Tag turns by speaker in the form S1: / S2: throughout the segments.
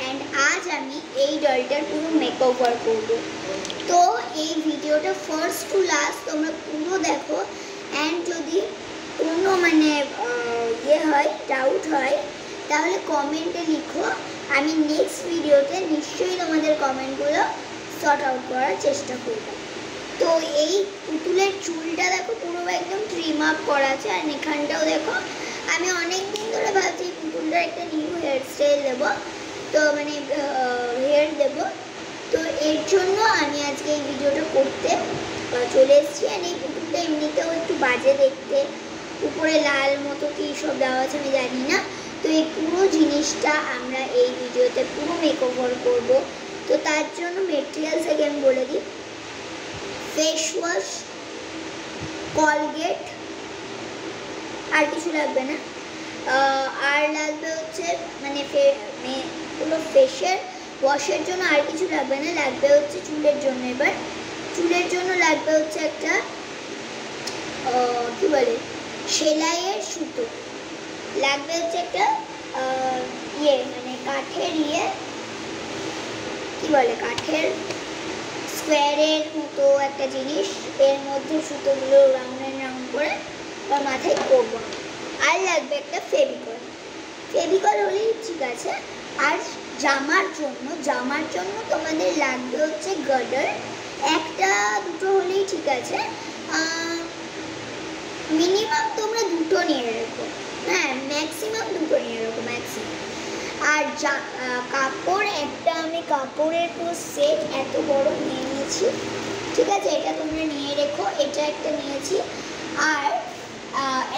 S1: And আজ আমি এই ডলটার পুরো মেকওভার করব। তো এই ভিডিওটা ফার্স্ট টু লাস্ট তোমরা পুরো দেখো, অ্যান্ড যদি কোনো ডাউট হয় তাহলে কমেন্টে লিখো। আমি নেক্সট ভিডিওতে নিশ্চয়ই তোমাদের কমেন্টগুলো সর্ট আউট করার চেষ্টা করব। তো এই পুতুলের চুলটা দেখো পুরো একদম ট্রিম আপ করা আছে, আর এখানটাও দেখো আমি অনেক দিন ধরে ভাবছি পুতুলটার একটা নিউ হেয়ার স্টাইল দেবো, তো হেয়ার দেবো। তো এর জন্য আমি আজকে এই ভিডিওটা করতে চলে এসেছি। আর এই পুতুলটা এমনিতেও একটু বাজে দেখতে, উপরে লাল মতো কি সব দেওয়া আছে আমি জানি না। তো এই পুরো জিনিসটা আমরা এই ভিডিওতে পুরো মেকওভার করব। তো তার জন্য মেটেরিয়ালস আগে আমি বলে দিই। ফেস ওয়াশ, কলগেট, আর কিছু লাগবে না। আর লাগবে হচ্ছে পুরো ফেসের ওয়াশের জন্য আর কিছু লাগবে না, লাগবে হচ্ছে চুলের জন্য। এবার চুলের জন্য লাগবে হচ্ছে একটা কি বলে সেলাইয়ের সুতো, লাগবে হচ্ছে একটা কাঠের কি বলে কাঠের স্কোয়ারের মতো একটা জিনিস, এর মধ্যে সুতোগুলো রাউন্ড করে বা মাথায় করবো। আর লাগবে একটা ফেভিকল হলেই ঠিক আছে। আর জামার জন্য তোমাদের লাগবে হচ্ছে গার্ডার, একটা দুটো হলেই ঠিক আছে। মিনিমাম তোমরা দুটো নিয়ে রেখো, হ্যাঁ ম্যাক্সিমাম দুটো নিয়ে রেখো ম্যাক্সিমাম। আর কাপড় একটা আমি কাপড়ের পুরো সেট এত বড় নিয়ে নিয়েছি, ঠিক আছে, এটা তোমরা নিয়ে রেখো। এটা একটা নিয়েছি, আর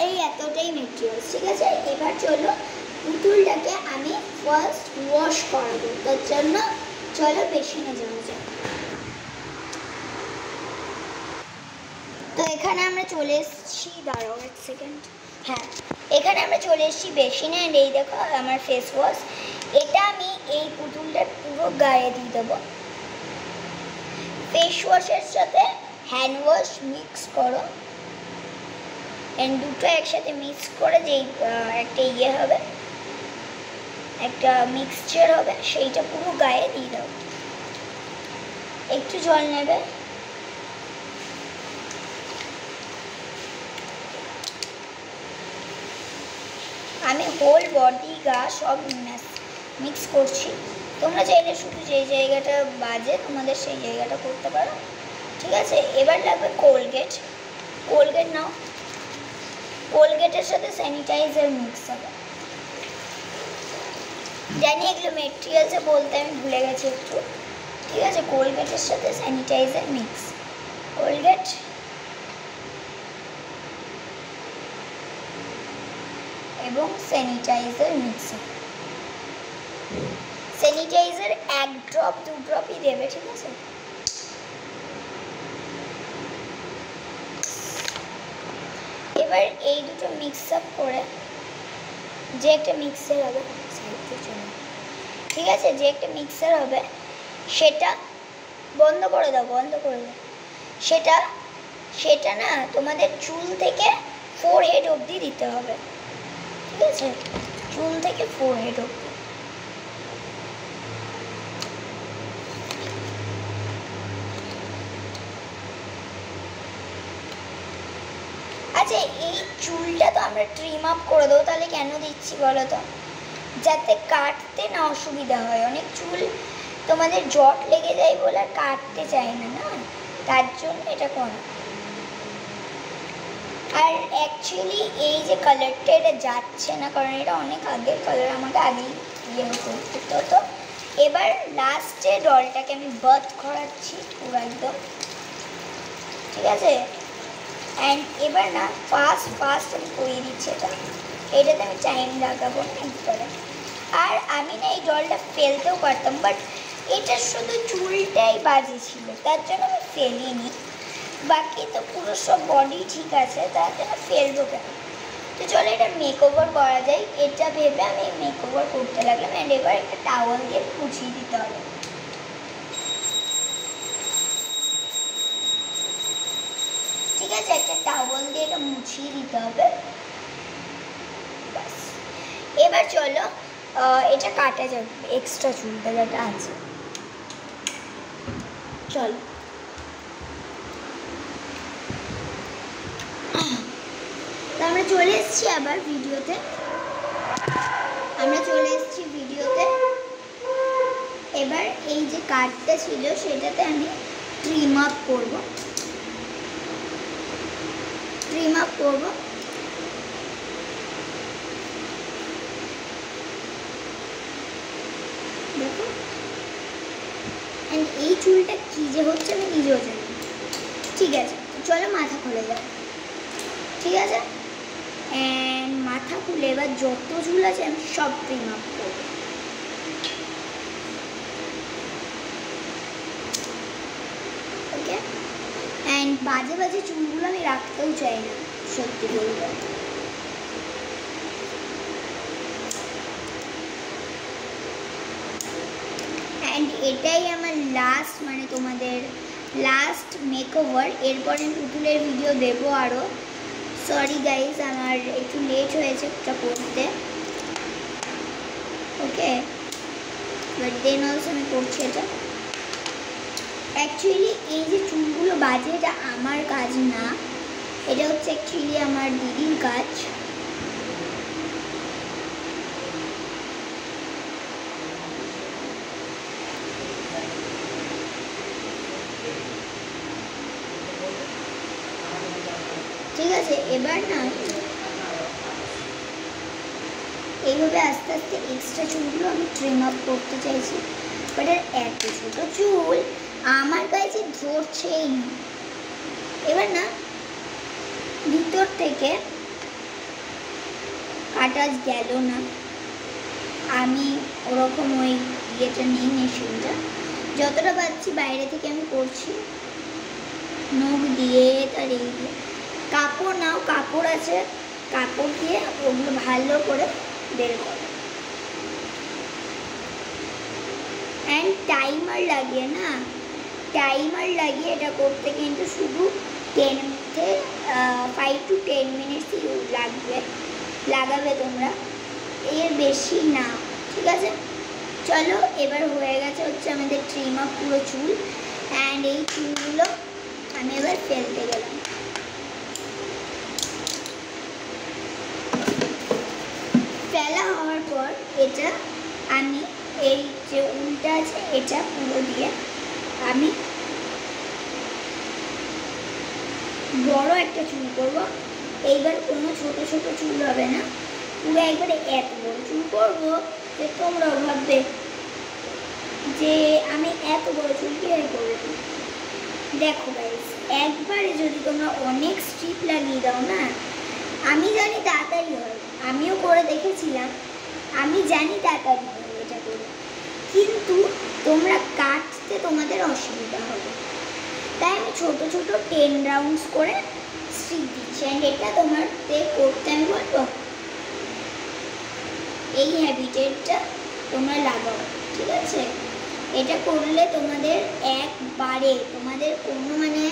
S1: এই এতটাই মেটেরিয়ালস, ঠিক আছে। এবার চলো পুতুলটাকে আমি ফার্স্ট ওয়াশ করাবো, তার জন্য চলো বেসিনে যাওয়া যাক। তো এখানে আমরা চলে এসেছি, দাঁড়াও এক সেকেন্ড, হ্যাঁ এখানে আমরা চলে এসেছি বেসিনে। অ্যান্ড এই দেখো আমার ফেস ওয়াশ, এটা আমি এই পুতুলটার পুরো গায়ে দিয়ে দেবো। ফেস ওয়াশের সাথে হ্যান্ড ওয়াশ মিক্স করো, অ্যান্ড দুটো একসাথে মিক্স করে যেই একটা হবে, একটা মিক্সচার হবে, সেইটা পুরো গায়ে দিয়ে দাও। একটু জল নেবে, আমি হোল বডি গা সব মিক্স করছি। তোমরা চাইলে শুধু যেই জায়গাটা বাজে তোমাদের সেই জায়গাটা করতে পারো, ঠিক আছে। এবার লাগবে কোলগেট নাও, কোলগেটের সাথে স্যানিটাইজার মিক্স হবে। জানি এগুলো মেটেরিয়ালসে বলতে আমি ভুলে গেছি একটু, ঠিক আছে। কোলগেটের সাথে স্যানিটাইজার মিক্স, কোলগেট এবং স্যানিটাইজার মিক্স। স্যানিটাইজার 1 ড্রপ 2 ড্রপই দেবে, ঠিক আছে। এবার এই দুটো মিক্স আপ করে যে একটা মিক্সার হবে, ঠিক আছে, যে একটা মিক্সার হবে সেটা বন্ধ করে দাও। সেটা না তোমাদের চুল থেকে ফোরহেড অবধি দিতে হবে, ঠিক আছে, চুল থেকে ফোরহেড অবধি। আচ্ছা এই চুলটা তো আমরা ট্রিম আপ করে দেবো, তাহলে কেন দিচ্ছি বলো তো, যাতে কাটতে না অসুবিধা হয়। অনেক চুল তোমাদের জট লেগে যায় বলে আর কাটতে চায় না, তার জন্য এটা করা। আর অ্যাকচুয়ালি এই যে কালারটা এটা যাচ্ছে না, কারণ এটা অনেক আগের কালার, আমাকে আগেই হতো। এবার লাস্টে ডলটাকে আমি বাথ করাচ্ছি পুরো একদম, ঠিক আছে। অ্যান্ড এবার না ফাস্ট আমি করিয়ে দিচ্ছি এটাতে আমি টাইম লাগাবো না একবারে। আর আমি না এই ডলটা ফেলতেও পারতাম, বাট এটা শুধু চুলটাই বাজে ছিল, তার জন্য আমি ফেলিনি। বাকি তো পুরো সব বডি ঠিক আছে, তার জন্য ফেলবো কেন। তো চলো এটা মেকওভার করা যায়, এটা ভেবে আমি মেকওভার করতে লাগলাম। অ্যান্ড এবার একটা টাওয়াল দিয়ে মুছিয়ে দিতে হবে, ঠিক আছে। একটা টাওয়াল দিয়ে এটা মুছিয়ে দিতে হবে, বাস। এবার চলো এটা কাটা যাবে এক্সট্রা চুলটা যেটা আছে। চল তো আমরা চলে এসেছি আবার ভিডিওতে। এবার এই যে কাটটা ছিল সেটাতে আমি ট্রিম আপ করব। দেখো এই চুলটা কি যে হচ্ছে আমি নিজেও জানি। ঠিক আছে, চলো মাথা খুলে যাও। ঠিক আছে, মাথা খুলে এবার যত চুল আছে আমি সব ট্রিম আপ করবো। ওকে, বাজে বাজে চুলগুলো আমি রাখতেও চাই না, সত্যি বলবো। এটাই আমার লাস্ট, মানে তোমাদের লাস্ট মেকওভার। এরপরে পুতুলের ভিডিও দেবো আরও। সরি গাইজ, আমার একটু লেট হয়েছে এটা করতে। ওকে, বাট দেন অলসো আমি করছি এটা। অ্যাকচুয়ালি এই যে চুলগুলো বাজে এটা আমার কাজ না, এটা হচ্ছে অ্যাকচুয়ালি আমার দিদির কাজ। ঠিক আছে, এবার না এইভাবে আস্তে আস্তে এক্সট্রা চুলগুলো আমি ট্রিম আপ করতে চাইছি। বাট এত ছোট চুল আমার কাছে ধরছেই। এবার না ভিতর থেকে কাটা গেল না, আমি ওরকম ওই ইয়েটা নিই, মেশিনটা যতটা পাচ্ছি বাইরে থেকে আমি করছি, নখ দিয়ে তার এই দিয়ে। কাপড় নাও, কাপড় আছে, কাপড় দিয়ে ওগুলো ভালো করে বের করো। টাইমার লাগিয়ে না, টাইমার লাগিয়ে এটা করতে কিন্তু শুধু 5 to 10 মিনিটসই লাগাবে তোমরা, এর বেশি না। ঠিক আছে, চলো এবার হয়ে গেছে হচ্ছে আমাদের ট্রিম আপ পুরো চুল। এই চুলগুলো আমি এবার ফেলতে গেলাম। ফেলা হওয়ার পর এটা আমি এই যে উলটা আছে এটা পুরো দিয়ে আমি বড় একটা চুল করব। এইবার কোনো ছোট ছোট চুল হবে না, পুরো একবারে এত বড় চুল করবো যে তোমরাও ভাববে যে আমি এত বড় চুল কীভাবে করবো। দেখো গাইস, একবারে যদি তোমরা অনেক স্ট্রিপ লাগিয়ে দাও না, আমি জানি তাড়াতাড়ি হয়, আমিও করে দেখেছিলাম, আমি জানি তাড়াতাড়ি হয় এটা করে, কিন্তু তোমরা কাটতে তোমাদের অসুবিধা হবে। তাই আমি ছোট ছোট 10 রাউন্ডস করে স্ট্রিপ দিচ্ছি। এটা তোমাদের করতে আমি বলবো, এই হ্যাবিটেটটা তোমরা লাগাও। ঠিক আছে, এটা করলে তোমাদের একবারে তোমাদের কোনো মানে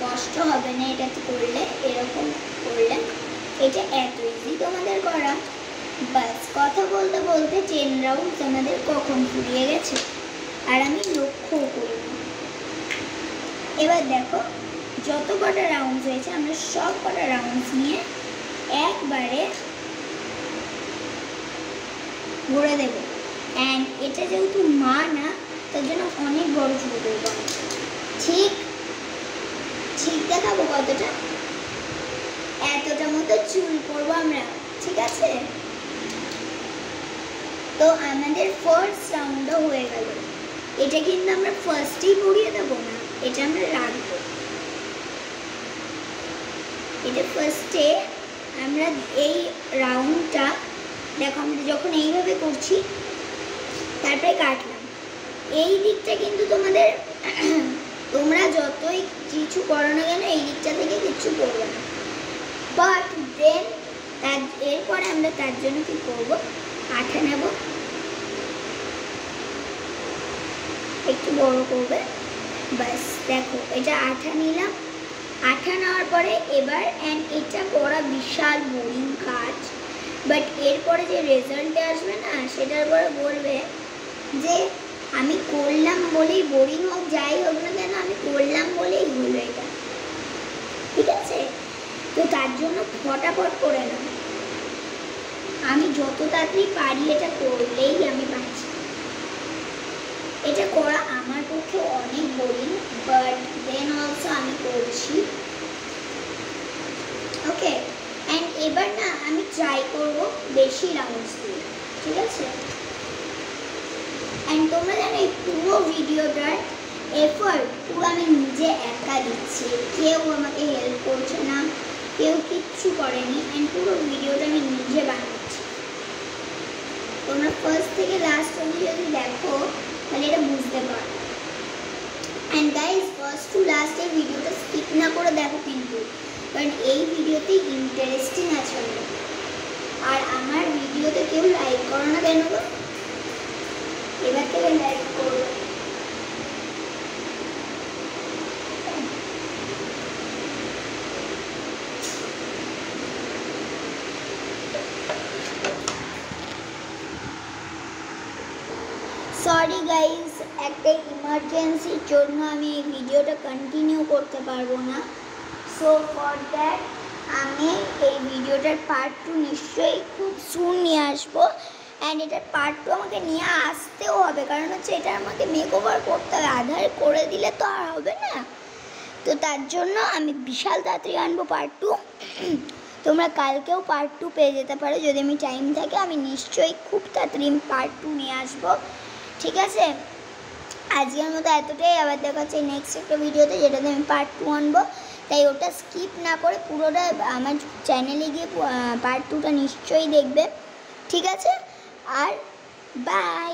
S1: কষ্ট হবে না এটাতে করলে। এরকম করলে এটা এত ইজি তোমাদের করা। বাস কথা বলতে বলতে 10 রাউন্ডস আমাদের কখন ফুরিয়ে গেছে, আর আমি লক্ষ্যও করিনি। এবার দেখো যত কটা রাউন্ডস হয়েছে আমরা সব কটা রাউন্ডস নিয়ে একবারে ঘুরে দেবো। এটা যেহেতু মা না, তার জন্য অনেক বড় চুল করবো। ঠিক দেখাবো কতটা, এতটা মতো চুল করবো আমরা। ঠিক আছে, তো আমাদের ফার্স্ট রাউন্ডও হয়ে গেল। এটা কিন্তু আমরা ফার্স্টেই পরিয়ে দেবো না, এটা আমরা রাখবো। এটা ফার্স্টে আমরা এই রাউন্ডটা দেখো, আমরা যখন এইভাবে করছি তারপরে কাটলাম, এই দিকটা কিন্তু তোমাদের তোমরা যতই কিছু করো না কেন এই দিকটা থেকে কিচ্ছু করবে না। বাট দেন এরপরে আমরা তার জন্য কি করব, আঠা নেব, একটু বড় করবে। বাস দেখো এটা আঠা নিলাম। আঠা নেওয়ার পরে এবার এটা করা বিশাল বোরিং কাজ, বাট এরপরে যে রেজাল্টে আসবে না সেটার পরে বলবে যে আমি করলাম বলেই, বোরিং হোক যাই হোক না কেন, আমি করলাম বলেই হলো এটা। ঠিক আছে, তো তার জন্য ফটাফট করে নাও। আমি যত তাড়াতাড়ি পারি এটা করলেই আমি পাচ্ছি। এটা করা আমার পক্ষে অনেক বোরিং, বাট দেন অলসো আমি করছি। ওকে, অ্যান্ড এবার না আমি ট্রাই করব বেশি রাউন্ডস দিয়ে। ঠিক আছে, অ্যান্ড তোমরা জানো এই পুরো ভিডিওটার এফর্ট পুরো আমি নিজে একা দিচ্ছি, কেউ আমাকে হেল্প করছে না, কেউ কিচ্ছু করেনি, অ্যান্ড পুরো ভিডিওটা আমি নিজে বানাচ্ছি। তোমরা ফার্স্ট থেকে লাস্ট অবধি যদি দেখো তাহলে এটা বুঝতে পারো। অ্যান্ড গাইজ ফার্স্ট টু লাস্টের ভিডিওটা স্কিপ না করে দেখো কিন্তু, কারণ এই ভিডিওতে ইন্টারেস্টিং আছে। আর আমার ভিডিওতে কেউ লাইক করো না কেন গো? এবার থেকে লাইক করো। সরি গাইজ, একটা ইমার্জেন্সির জন্য আমি এই ভিডিওটা কন্টিনিউ করতে পারবো না। সো ফর দ্যাট আমি এই ভিডিওটার পার্ট 2 নিশ্চয়ই খুব সুন নিয়ে আসবো। অ্যান্ড এটার পার্ট 2 আমাকে নিয়ে আসতেও হবে, কারণ হচ্ছে এটা আমাকে মেক ওভার করতে হবে, আধার করে দিলে তো আর হবে না। তো তার জন্য আমি বিশাল তাড়াতাড়ি আনবো পার্ট 2। তোমরা কালকেও পার্ট 2 পেয়ে যেতে পারো, যদি আমি টাইম থাকে আমি নিশ্চয়ই খুব তাড়াতাড়ি পার্ট 2 নিয়ে আসবো। ঠিক আছে, আজকের মতো এতটাই। আবার দেখা হচ্ছে নেক্সট একটা ভিডিওতে, যেটাতে আমি পার্ট 2 আনবো। তাই ওটা স্কিপ না করে পুরোটা আমার চ্যানেলে গিয়ে পার্ট 2টা নিশ্চয়ই দেখবে। ঠিক আছে, আর বাই।